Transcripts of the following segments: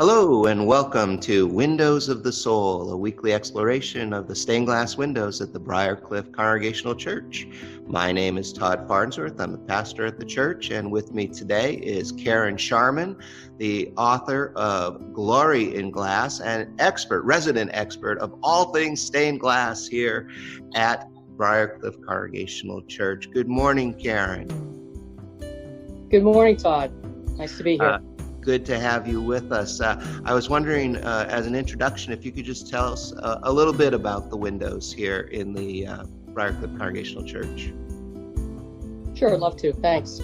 Hello and welcome to Windows of the Soul, a weekly exploration of the stained glass windows at the Briarcliff Congregational Church. My name is Todd Farnsworth. I'm the pastor at the church, and with me today is Karen Sharman, the author of Glory in Glass and resident expert of all things stained glass here at Briarcliff Congregational Church. Good morning, Karen. Good morning, Todd. Nice to be here. Good to have you with us. I was wondering, as an introduction, if you could just tell us a little bit about the windows here in the Briarcliff Congregational Church. Sure, I'd love to. Thanks.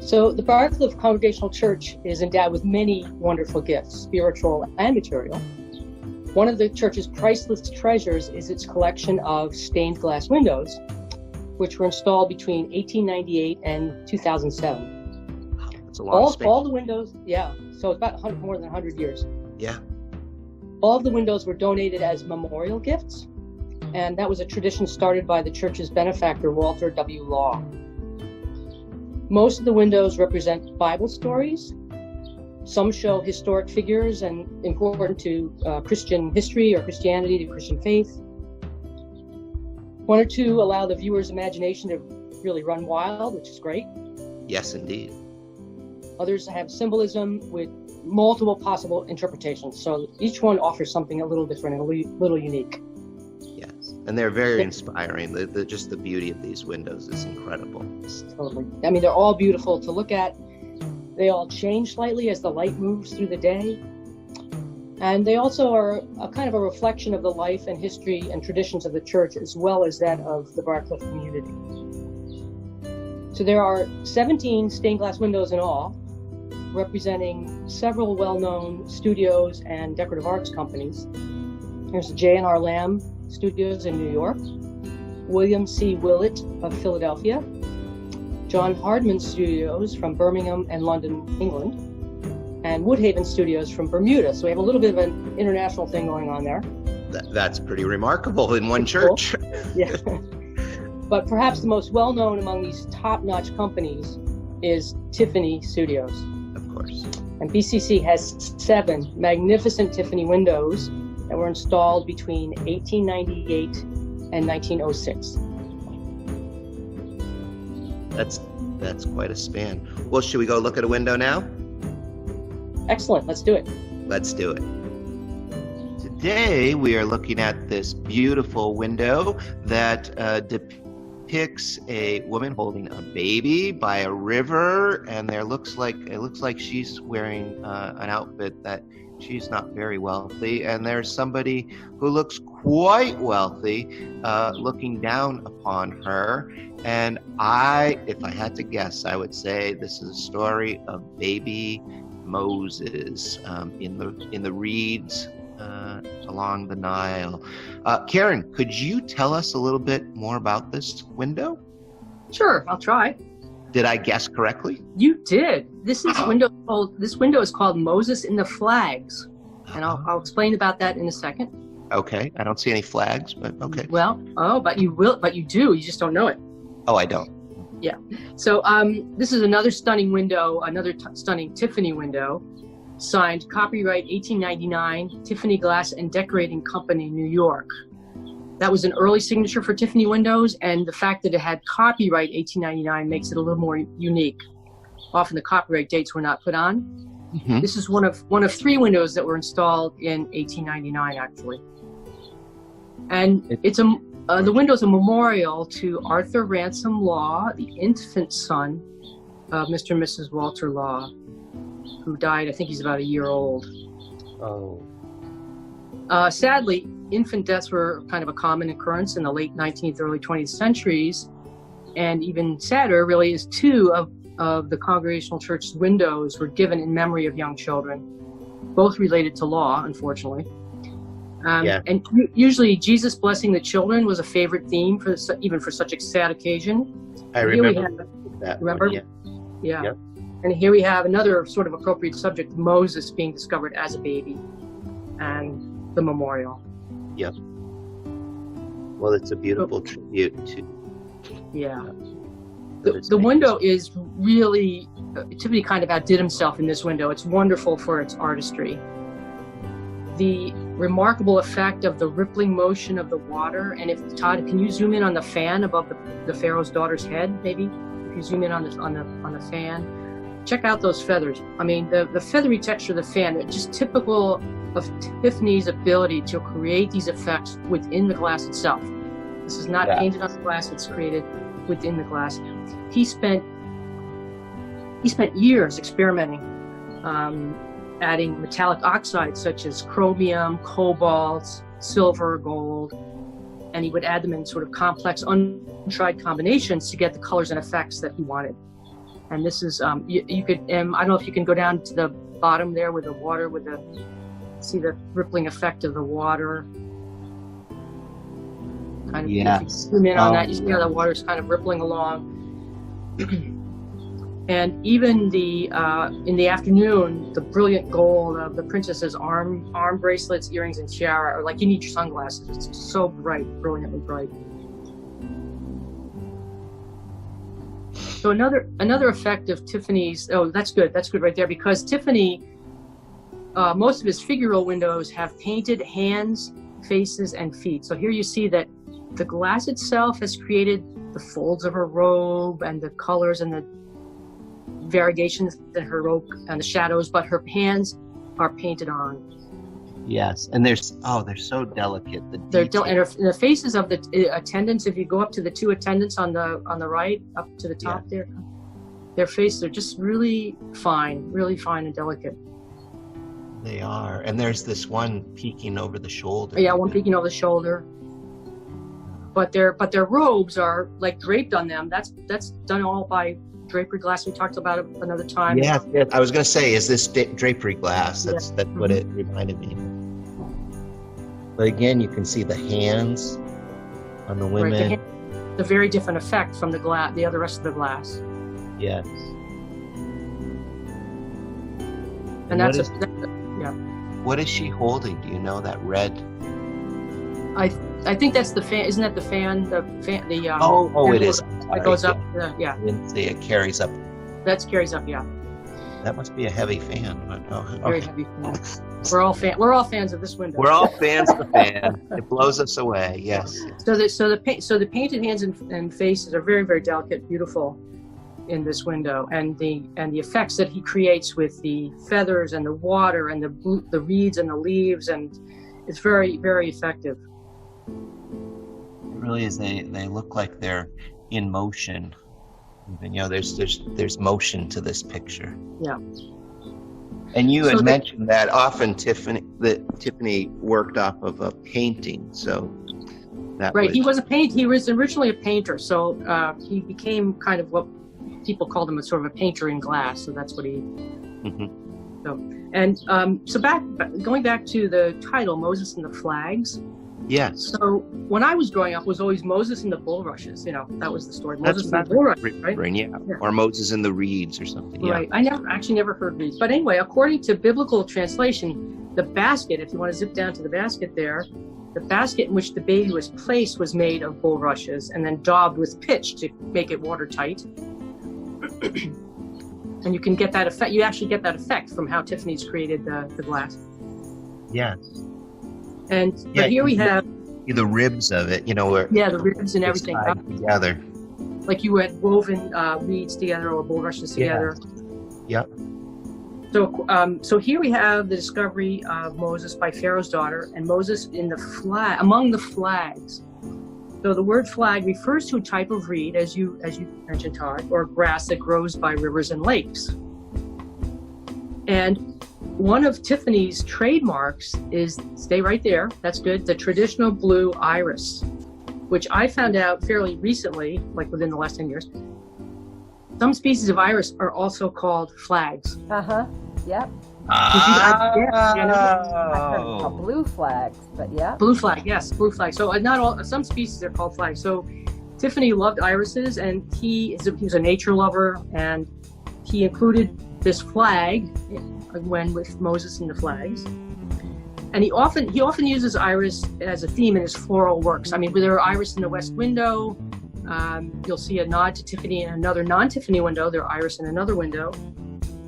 So the Briarcliff Congregational Church is endowed with many wonderful gifts, spiritual and material. One of the church's priceless treasures is its collection of stained glass windows, which were installed between 1898 and 2007. All the windows, so it's about more than 100 years. Yeah. All of the windows were donated as memorial gifts, and that was a tradition started by the church's benefactor, Walter W. Law. Most of the windows represent Bible stories. Some show historic figures and important to Christian history or Christianity, to Christian faith. One or two allow the viewer's imagination to really run wild, which is great. Yes, indeed. Others have symbolism with multiple possible interpretations. So each one offers something a little different and a little unique. Yes, and they're very inspiring. Just the beauty of these windows is incredible. Totally. I mean, they're all beautiful to look at. They all change slightly as the light moves through the day. And they also are a kind of a reflection of the life and history and traditions of the church, as well as that of the Briarcliff community. So there are 17 stained glass windows in all, representing several well-known studios and decorative arts companies. There's J&R Lamb Studios in New York, William C. Willett of Philadelphia, John Hardman Studios from Birmingham and London, England, and Woodhaven Studios from Bermuda. So we have a little bit of an international thing going on there. That's pretty remarkable in one church. Cool. Yeah. But perhaps the most well-known among these top-notch companies is Tiffany Studios. Of course. And BCC has 7 magnificent Tiffany windows that were installed between 1898 and 1906. That's quite a span. Well, should we go look at a window now? Excellent. Let's do it. Let's do it. Today we are looking at this beautiful window that depicts a woman holding a baby by a river, and it looks like she's wearing an outfit that she's not very wealthy, and there's somebody who looks quite wealthy looking down upon her. And if I had to guess, I would say this is a story of baby Moses in the reeds along the Nile. Karen, could you tell us a little bit more about this window? Sure, I'll try. Did I guess correctly? You did. This window is called Moses in the Flags, and I'll explain about that in a second. Okay, I don't see any flags, but okay. Well, but you do. You just don't know it. Oh, I don't. Yeah. So this is another stunning window, stunning Tiffany window, signed copyright 1899, Tiffany Glass and Decorating Company, New York. That was an early signature for Tiffany windows, and the fact that it had copyright 1899 makes it a little more unique. Often the copyright dates were not put on. Mm-hmm. This is one of 3 windows that were installed in 1899, actually. And the window is a memorial to Arthur Ransom Law, the infant son of Mr. and Mrs. Walter Law, who died, I think he's about a year old. Oh. Sadly, infant deaths were kind of a common occurrence in the late 19th, early 20th centuries. And even sadder, really, is 2 of the Congregational Church's windows were given in memory of young children, both related to law, unfortunately. And usually Jesus blessing the children was a favorite theme for such a sad occasion. I remember that. Remember? Yeah. Yep. And here we have another sort of appropriate subject, Moses being discovered as a baby, and the memorial. Yep. Well, it's a beautiful tribute to. Yeah. The window is really, Tiffany kind of outdid himself in this window. It's wonderful for its artistry. The remarkable effect of the rippling motion of the water. And if Todd, can you zoom in on the fan above the Pharaoh's daughter's head, maybe? If you zoom in on the fan, check out those feathers. I mean, the feathery texture of the fan, it's just typical of Tiffany's ability to create these effects within the glass itself. This is not painted on the glass, it's created within the glass. He spent years experimenting, adding metallic oxides such as chromium, cobalt, silver, gold, and he would add them in sort of complex, untried combinations to get the colors and effects that he wanted. And this is, you could, I don't know if you can go down to the bottom there with the water, see the rippling effect of the water. Kind of, if you zoom in on that, you see how the water is kind of rippling along. And even in the afternoon, the brilliant gold of the princess's arm bracelets, earrings, and tiara are like you need your sunglasses. It's so bright, brilliantly bright. So another effect of Tiffany's, that's good right there, because Tiffany, most of his figural windows have painted hands, faces, and feet. So here you see that the glass itself has created the folds of her robe and the colors and the variegations in her robe and the shadows, but her hands are painted on. Yes, and they're so delicate. And the faces of the attendants, if you go up to the two attendants on the right, up to the top there, their faces are just really fine and delicate. They are, and there's this one peeking over the shoulder. Yeah, one peeking over the shoulder. But their robes are like draped on them. That's done all by drapery glass. We talked about it another time. Yeah, I was going to say, is this drapery glass? That's what it reminded me of. But again, you can see the hands on the women. Right, the very different effect from the other rest of the glass. Yes. And that's What is she holding? Do you know, that red? I think that's the fan. Isn't that the fan? It is. It goes up. I didn't see it carries up. That carries up. Yeah. That must be a heavy fan. Very heavy fan. We're all fans of this window. We're all fans of the fan. It blows us away. Yes. So the painted hands and faces are very, very delicate, beautiful in this window, and the effects that he creates with the feathers and the water and the reeds and the leaves, and it's very, very effective. It really is. They look like they're in motion. Even, there's motion to this picture. Yeah. And you had mentioned that often Tiffany worked off of a painting, so that right. He was originally a painter, so he became kind of what people called him a sort of a painter in glass. So that's what he. Mm-hmm. Going back to the title, Moses and the Flags. Yes. So when I was growing up, it was always Moses and the bulrushes. That was the story. Moses and the bulrushes, right? Yeah. Or Moses and the reeds or something. Yeah. Right. I never heard reeds. But anyway, according to biblical translation, the basket, if you want to zip down to the basket there, the basket in which the baby was placed was made of bulrushes and then daubed with pitch to make it watertight. And you can get that effect. You actually get that effect from how Tiffany's created the glass. Yes. But here we have the ribs of it, where the ribs and everything together. Like you had woven reeds together or bulrushes together. Yeah. So here we have the discovery of Moses by Pharaoh's daughter, and Moses among the flags. So the word flag refers to a type of reed, as you mentioned, Todd, or grass that grows by rivers and lakes. And one of Tiffany's trademarks is, stay right there, that's good, the traditional blue iris, which I found out fairly recently, like within the last 10 years. Some species of iris are also called flags. Yep. I've heard of blue flags, but yeah. Blue flag, yes, blue flag. So not all, some species are called flags. So Tiffany loved irises, and he was a nature lover, and he included this flag when with Moses and the Flags. And he often uses iris as a theme in his floral works. I mean, there are iris in the west window, You'll see a nod to Tiffany in another non-Tiffany window. There are iris in another window.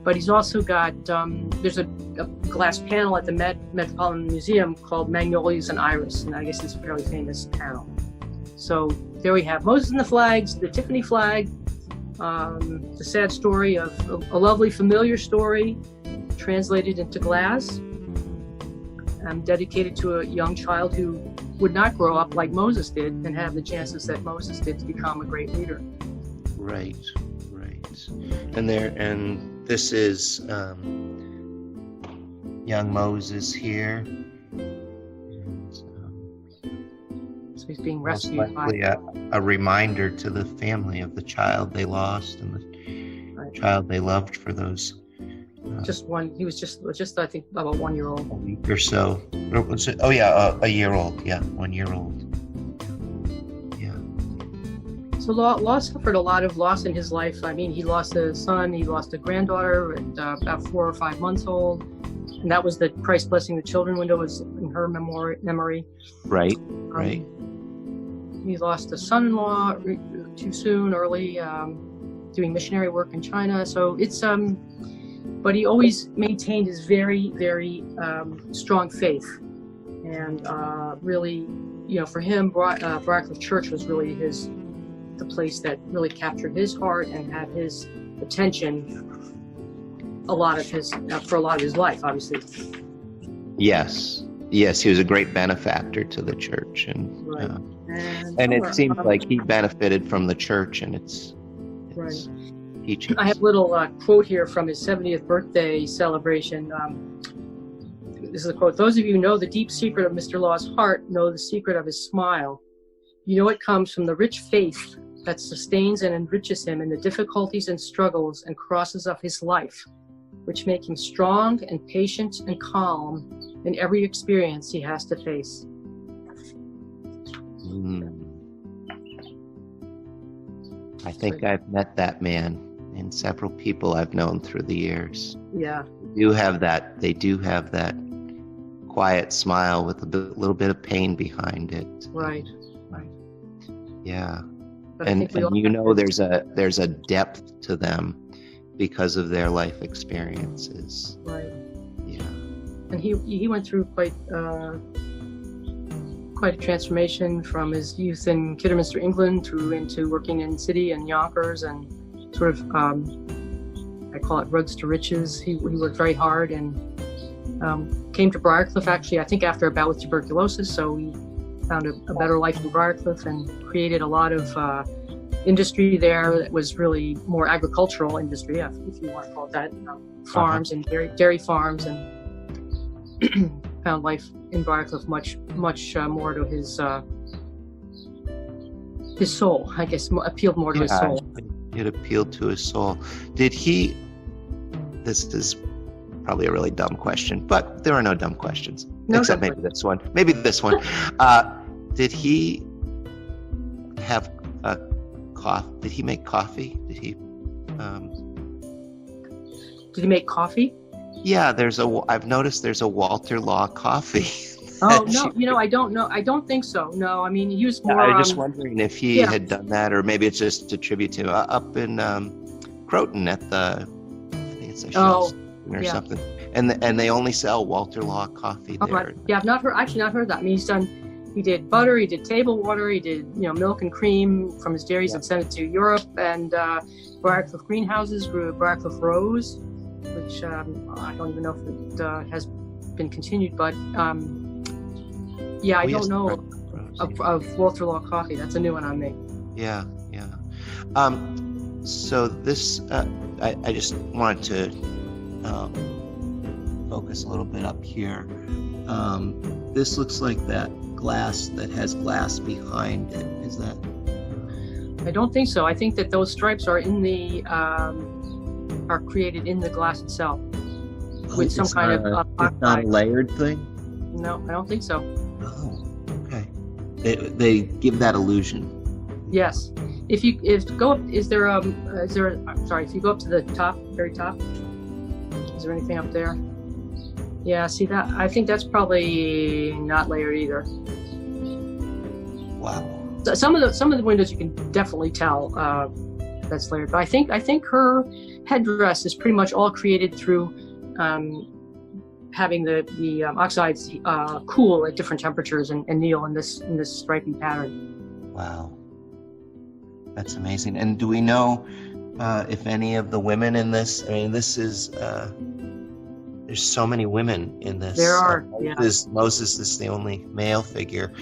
But he's also got, there's a glass panel at the Metropolitan Museum called Magnolias and Iris, and I guess it's a fairly famous panel. So there we have Moses and the Flags, the Tiffany flag, the sad story of a lovely familiar story translated into glass, dedicated to a young child who would not grow up like Moses did and have the chances that Moses did to become a great leader. Right. And this is young Moses here. And, so he's being rescued by a reminder to the family of the child they lost and the child they loved for those. He was just I think about 1 year old. A week or so. Or was it? Oh yeah, a year old. Yeah, 1 year old. Yeah. So Law suffered a lot of loss in his life. I mean, he lost a son, he lost a granddaughter at about 4 or 5 months old, and that was the Christ Blessing the Children window was in her memory. Right. He lost a son-in-law too soon, early, doing missionary work in China. So it's but he always maintained his very, very strong faith, and really, for him, Briarcliff Church was really the place that really captured his heart and had his attention for a lot of his life, obviously. Yes, he was a great benefactor to the church, and it seems like he benefited from the church and its teachings. I have a little quote here from his 70th birthday celebration. This is a quote: "Those of you who know the deep secret of Mr. Law's heart know the secret of his smile. You know it comes from the rich faith that sustains and enriches him in the difficulties and struggles and crosses of his life, which make him strong and patient and calm in every experience he has to face." I think I've met that man and several people I've known through the years. Yeah. They do have that quiet smile with a little bit of pain behind it. Right. Yeah. But and there's a depth to them because of their life experiences. Right. Yeah. And he went through quite a transformation from his youth in Kidderminster, England, through into working in city and Yonkers, and sort of I call it rugs to riches. He worked very hard and came to Briarcliff actually, I think, after a bout with tuberculosis. So he found a better life in Briarcliff and created a lot of industry there that was really more agricultural industry, if you want to call it that, farms and dairy farms, and found life in Briarcliff much more to his soul, I guess, appealed more to his soul. It appealed to his soul. Did he, this is probably a really dumb question, but there are no dumb questions, except maybe this one. Did he have coffee? Did he make coffee? Did he make coffee? Yeah, I've noticed there's a Walter Law coffee. Oh, no, I don't know. I don't think so. No, I mean, he was more... I was just wondering if he had done that, or maybe it's just a tribute to up in Croton at the, I think it's a Shell's or something. And they only sell Walter Law coffee there. Right. Yeah, I've not heard that. I mean, he did butter, he did table water, he did, milk and cream from his dairies and sent it to Europe, and Briarcliff greenhouses grew Briarcliff Rose, which I don't even know if it has been continued, but I don't know of Walter Law coffee. That's a new one on me. Yeah. So this, I just wanted to focus a little bit up here. This looks like that glass that has glass behind it. Is that? I don't think so. I think that those stripes are in the are created in the glass itself with some kind of. It's not a layered thing. No, I don't think so. Oh, okay. They give that illusion. Yes. If you go up, if you go up to the top, very top, is there anything up there? Yeah, see that? I think that's probably not layered either. Wow. some of the windows you can definitely tell that's layered. But I think her headdress is pretty much all created through having the oxides cool at different temperatures and kneel in this striping pattern. Wow, that's amazing. And do we know if any of the women in this? I mean, this is there's so many women in this. There are. Moses is the only male figure.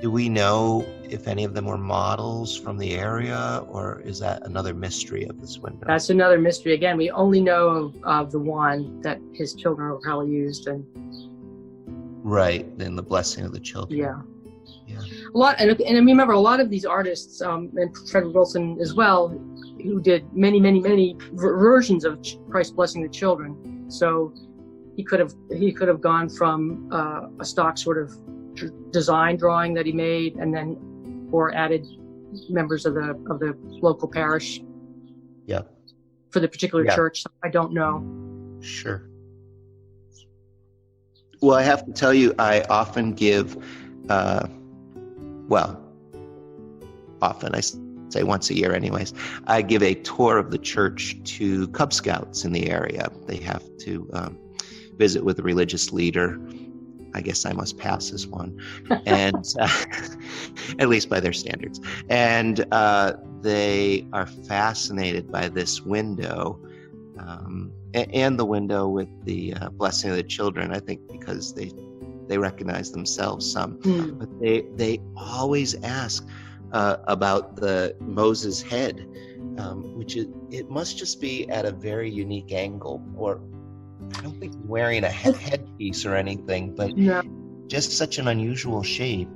Do we know if any of them were models from the area, or is that another mystery of this window? That's another mystery. Again, we only know of the one that his children were probably used, and right, and the blessing of the children. Yeah. Yeah. A lot, and remember, a lot of these artists, and Frederick Wilson as well, who did many versions of Christ blessing the children. So he could have gone from a stock sort of design drawing that he made, and then or added members of the local parish. Yeah. For the particular church. I don't know. Sure. Well, I have to tell you, I often give, often, I say once a year anyways, I give a tour of the church to Cub Scouts in the area. They have to visit with a religious leader. I guess I must pass as one, and at least by their standards. And they are fascinated by this window, and the window with the blessing of the children. I think because they recognize themselves some, but they always ask about the Moses head, which it must just be at a very unique angle, or I don't think he's wearing a headpiece or anything, but just such an unusual shape.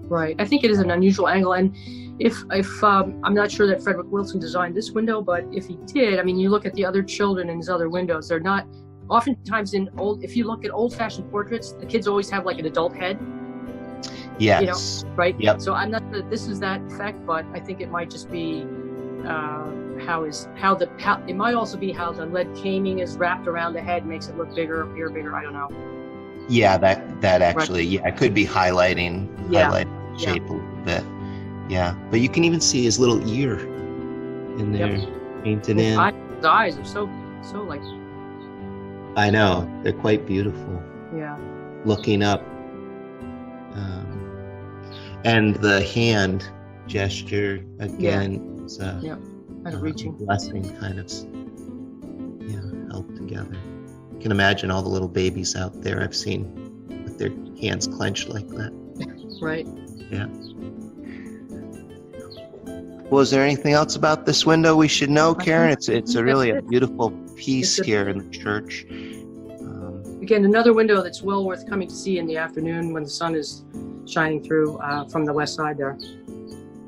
Right. I think it is an unusual angle, and if I'm not sure that Frederick Wilson designed this window, but if he did, I mean, you look at the other children in his other windows, they're not. Oftentimes if you look at old-fashioned portraits, the kids always have like an adult head. Yes. Right? Yep. So I'm not sure that this is that effect, but I think it might just be it might also be how the lead caning is wrapped around the head makes it look bigger, appear bigger. I don't know. Yeah, that actually, it could be highlighting shape a little bit. Yeah, but you can even see his little ear in there painted in. His eyes are so like. I know, they're quite beautiful. Yeah. Looking up, and the hand gesture again is kind of reaching, blessing, kind of held together. You can imagine all the little babies out there I've seen with their hands clenched like that. Right. Yeah. Well, is there anything else about this window we should know, Karen? It's a really a beautiful piece here in the church. Again, another window that's well worth coming to see in the afternoon when the sun is shining through from the west side there.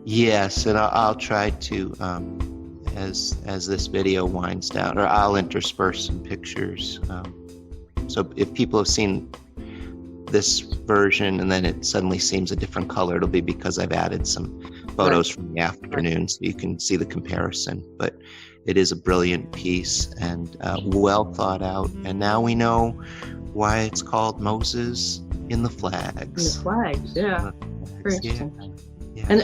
Yes, and I'll try to, as this video winds down, or I'll intersperse some pictures. So if people have seen this version and then it suddenly seems a different color, it'll be because I've added some photos from the afternoon, so you can see the comparison. But it is a brilliant piece and well thought out. And now we know why it's called Moses in the Flags. In the Flags, yeah. Very interesting. Yeah, and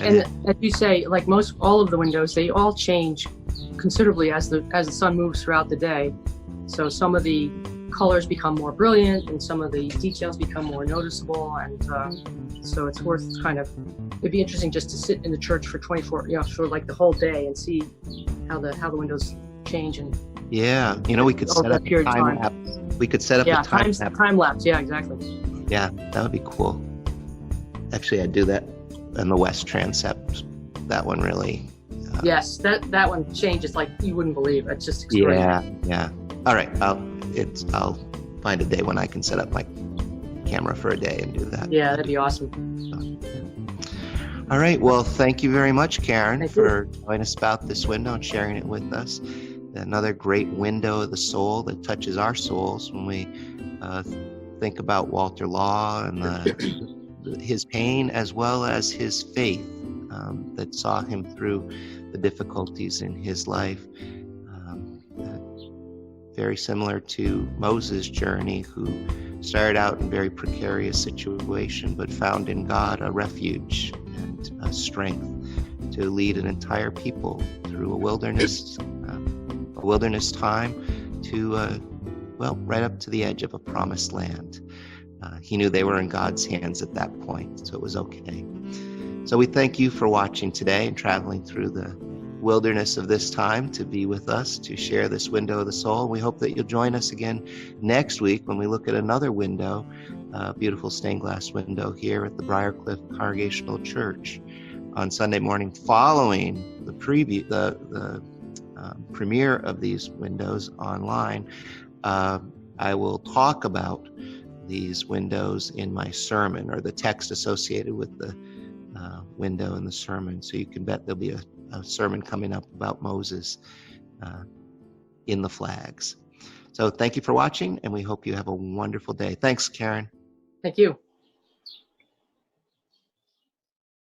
as you say, like all of the windows, they all change considerably as the sun moves throughout the day. So some of the colors become more brilliant and some of the details become more noticeable, and so it's worth it'd be interesting just to sit in the church for 24, for like the whole day and see how the windows change. And we could set up a time lapse. We could set up a time lapse. Yeah, exactly. Yeah, that would be cool. Actually, I'd do that in the West Transept. That one really. Yes, that one changes like you wouldn't believe. It's just extraordinary. Yeah. All right, I'll find a day when I can set up my camera for a day and do that. Yeah, that'd be awesome. All right, well, thank you very much, Karen, for telling us about this window and sharing it with us. Another great window of the soul that touches our souls when we think about Walter Law and his pain as well as his faith that saw him through the difficulties in his life. Very similar to Moses' journey, who started out in a very precarious situation, but found in God a refuge and strength to lead an entire people through a wilderness time to, right up to the edge of a promised land. He knew they were in God's hands at that point, so it was okay. So we thank you for watching today and traveling through the wilderness of this time to be with us, to share this window of the soul. We hope that you'll join us again next week when we look at another window, a beautiful stained glass window here at the Briarcliff Congregational Church on Sunday morning following the premiere of these windows online. I will talk about these windows in my sermon, or the text associated with the window in the sermon. So you can bet there'll be a sermon coming up about Moses in the flags. So thank you for watching, and we hope you have a wonderful day. Thanks, Karen. Thank you.